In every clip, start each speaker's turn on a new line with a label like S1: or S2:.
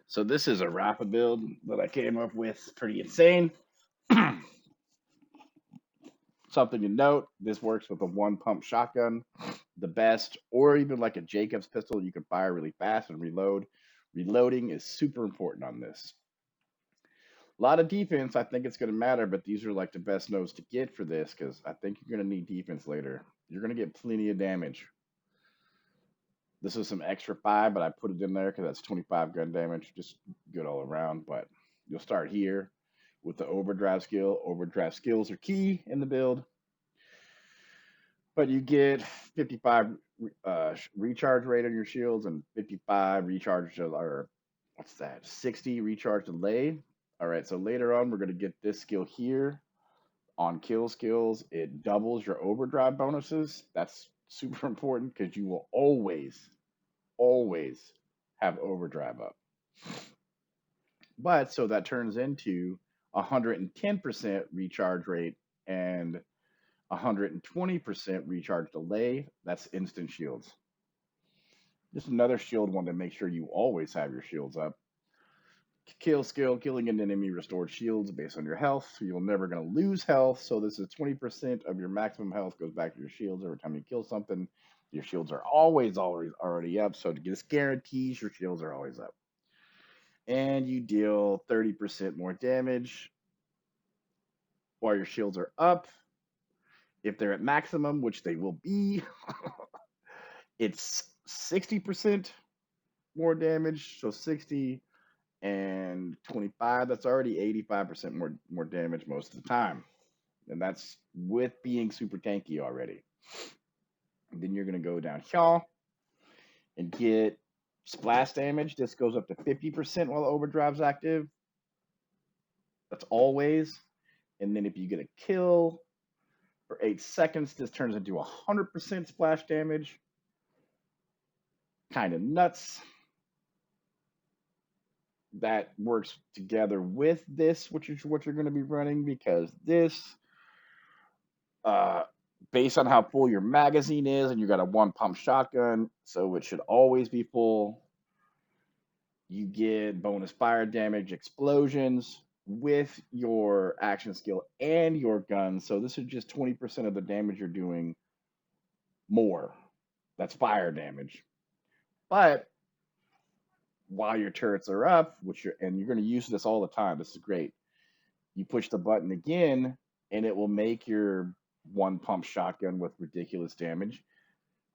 S1: So this is a Rafa build that I came up with. Pretty insane. Something to note, this works with a one pump shotgun, the best, or even like a Jacobs pistol. You can fire really fast and reload. Reloading is super important on this. A lot of defense, I think it's going to matter, but these are like the best notes to get for this because I think you're going to need defense later. You're going to get plenty of damage. This is some extra 5, but I put it in there because that's 25 gun damage. Just good all around. But you'll start here with the overdrive skill. Overdrive skills are key in the build. But you get 55 recharge rate on your shields and 55 recharge, or what's that? 60 recharge delay. All right, so later on, we're going to get this skill here on kill skills. It doubles your overdrive bonuses. That's super important because you will always have overdrive up. But so that turns into 110% recharge rate and 120% recharge delay. That's instant shields. Just another shield one to make sure you always have your shields up. Kill skill, killing an enemy restores shields based on your health. So you're never going to lose health. So this is 20% of your maximum health goes back to your shields every time you kill something. Your shields are always already up. So this guarantees your shields are always up. And you deal 30% more damage while your shields are up. If they're at maximum, which they will be, it's 60% more damage. So 60 and 25, that's already 85% more damage most of the time. And that's with being super tanky already. And then you're going to go down here and get splash damage. This goes up to 50% while overdrive's active. That's always. And then if you get a kill for 8 seconds, this turns into 100% splash damage. Kind of nuts. That works together with this, which is what you're going to be running, because this, uh, based on how full your magazine is, and you got a one pump shotgun, so it should always be full. You get bonus fire damage, explosions with your action skill and your gun. So this is just 20% of the damage you're doing more. That's fire damage. But while your turrets are up, and you're going to use this all the time, this is great. You push the button again, and it will make your one pump shotgun with ridiculous damage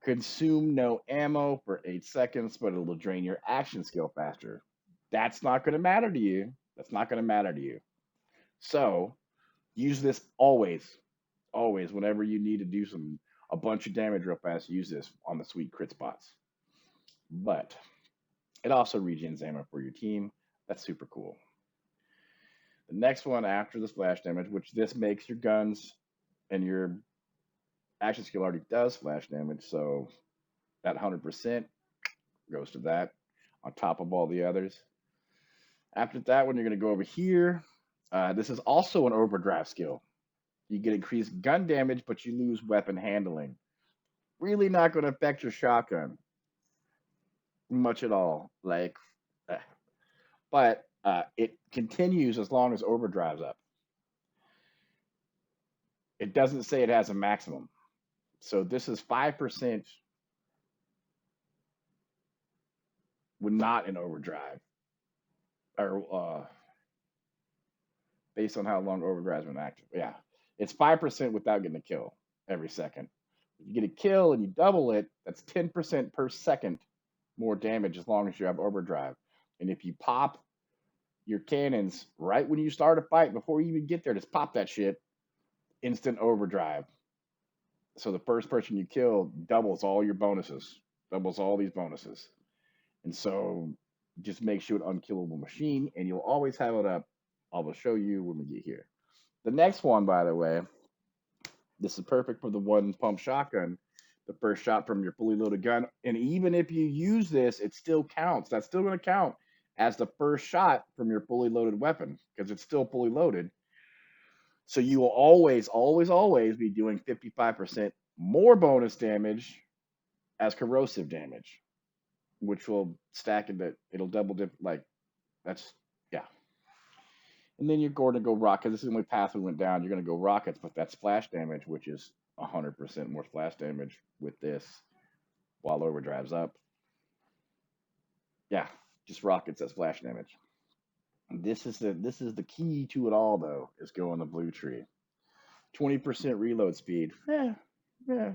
S1: consume no ammo for 8 seconds, but it will drain your action skill faster. That's not going to matter to you. That's not going to matter to you. So use this always. Whenever you need to do a bunch of damage real fast, use this on the sweet crit spots. But it also regens ammo for your team. That's super cool. The next one after the splash damage, which this makes your guns and your action skill already does splash damage, so that 100% goes to that on top of all the others. After that one, you're going to go over here. This is also an overdrive skill. You get increased gun damage, but you lose weapon handling. Really not going to affect your shotgun much at all. Eh. But it continues as long as overdrive's up. It doesn't say it has a maximum. So this is 5% when not in overdrive, or based on how long overdrive's been active. Yeah, it's 5% without getting a kill every second. If you get a kill and you double it, that's 10% per second more damage as long as you have overdrive. And if you pop your cannons right when you start a fight, before you even get there, just pop that shit, instant overdrive. So the first person you kill doubles all your bonuses, doubles all these bonuses. And so just makes you an unkillable machine, and you'll always have it up. I will show you when we get here. The next one, by the way, this is perfect for the one pump shotgun, the first shot from your fully loaded gun. And even if you use this, it still counts. That's still going to count as the first shot from your fully loaded weapon because it's still fully loaded. So you will always be doing 55% more bonus damage as corrosive damage, which will stack into, it'll double dip, like That's yeah. And then you're going to go rockets. This is the only path we went down. You're going to go rockets, but that splash damage, which is 100% more splash damage with this while overdrive's up. Yeah, just rockets at splash damage. This is the key to it all though, is going the blue tree. 20% reload speed. Yeah,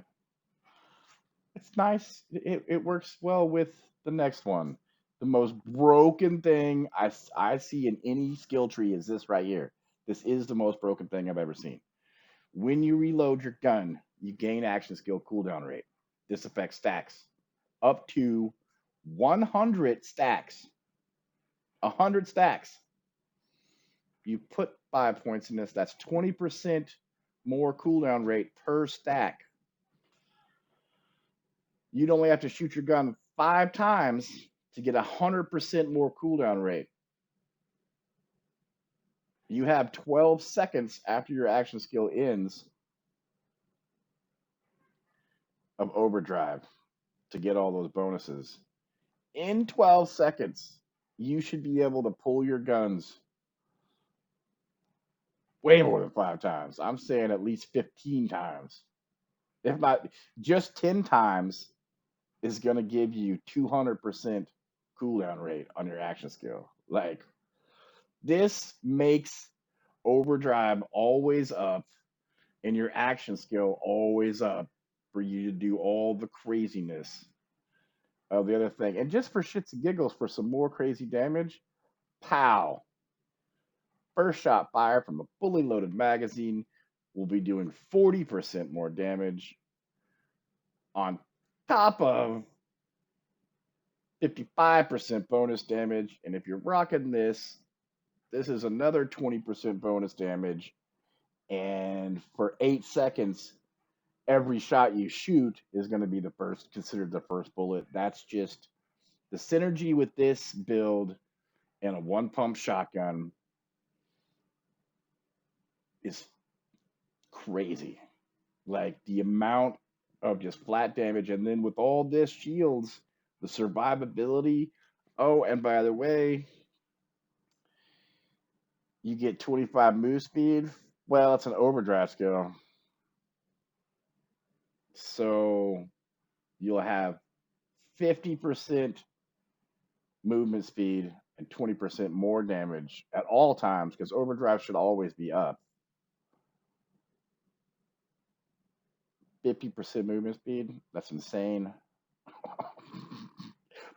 S1: it's nice. It works well with the next one. The most broken thing I see in any skill tree is this right here. This is the most broken thing I've ever seen. When you reload your gun, you gain action skill cooldown rate. This affects stacks up to 100 stacks. 100 stacks. You put 5 points in this, that's 20% more cooldown rate per stack. You'd only have to shoot your gun 5 times to get 100% more cooldown rate. You have 12 seconds after your action skill ends of overdrive to get all those bonuses. In 12 seconds, you should be able to pull your guns way more than 5 times. I'm saying at least 15 times. If not, just 10 times is going to give you 200% cooldown rate on your action skill. Like, this makes overdrive always up and your action skill always up for you to do all the craziness of the other thing. And just for shits and giggles, for some more crazy damage, pow. First shot fire from a fully loaded magazine will be doing 40% more damage on top of 55% bonus damage. And if you're rocking this is another 20% bonus damage. And for 8 seconds, every shot you shoot is going to be considered the first bullet. That's just the synergy with this build and a one pump shotgun is crazy. Like the amount of just flat damage, and then with all this shields, the survivability. Oh, and by the way, you get 25 move speed. Well, it's an overdrive skill, so you'll have 50% movement speed and 20% more damage at all times because overdrive should always be up. 50% movement speed. That's insane.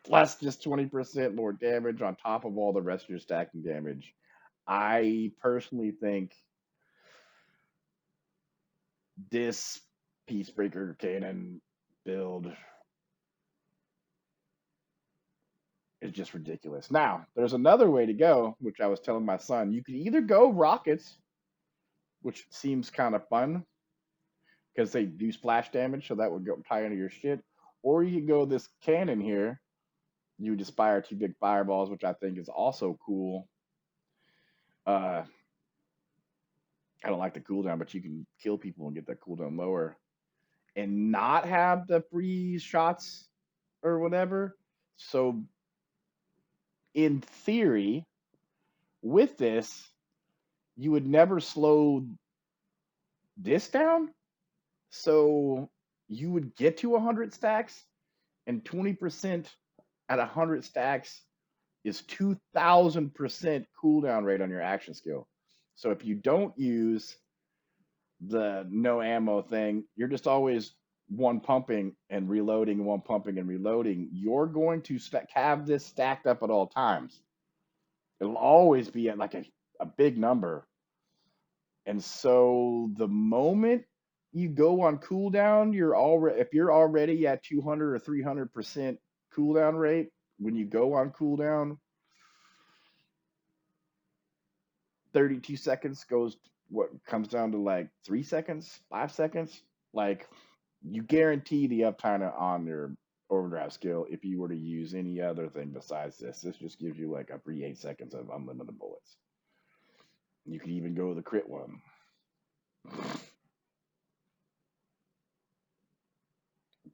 S1: Plus just 20% more damage on top of all the rest of your stacking damage. I personally think this Peacebreaker Cannon build is just ridiculous. Now, there's another way to go, which I was telling my son. You could either go rockets, which seems kind of fun because they do splash damage, so that would go tie into your shit. Or you could go this cannon here. You would just fire 2 big fireballs, which I think is also cool. Uh, I don't like the cooldown, but you can kill people and get that cooldown lower and not have the free shots or whatever. So, in theory, with this, you would never slow this down. So, you would get to 100 stacks, and 20% at 100 stacks is 2,000% cooldown rate on your action skill. So, if you don't use the no ammo thing, you're just always one pumping and reloading, one pumping and reloading. You're going to have this stacked up at all times. It'll always be at like a big number. And so the moment you go on cooldown, if you're already at 200 or 300% cooldown rate, when you go on cooldown, 32 seconds goes what comes down to like 3 seconds, 5 seconds. Like you guarantee the uptime on your overdrive skill if you were to use any other thing besides this. This just gives you like a free 8 seconds of unlimited bullets. You could even go with the crit one.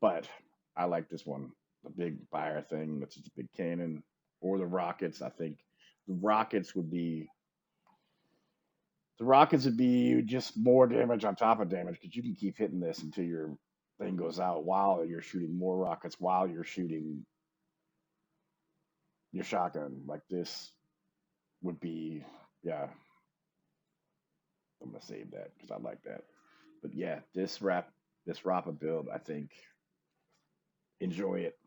S1: But I like this one. The big fire thing, that's just a big cannon. Or the rockets. I think the rockets would be the rockets would be just more damage on top of damage because you can keep hitting this until your thing goes out while you're shooting more rockets while you're shooting your shotgun. Like this would be, yeah, I'm gonna save that because I like that. But yeah, this Rafa build, I think enjoy it.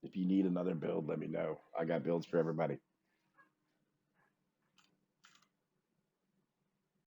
S1: If you need another build, let me know. I got builds for everybody.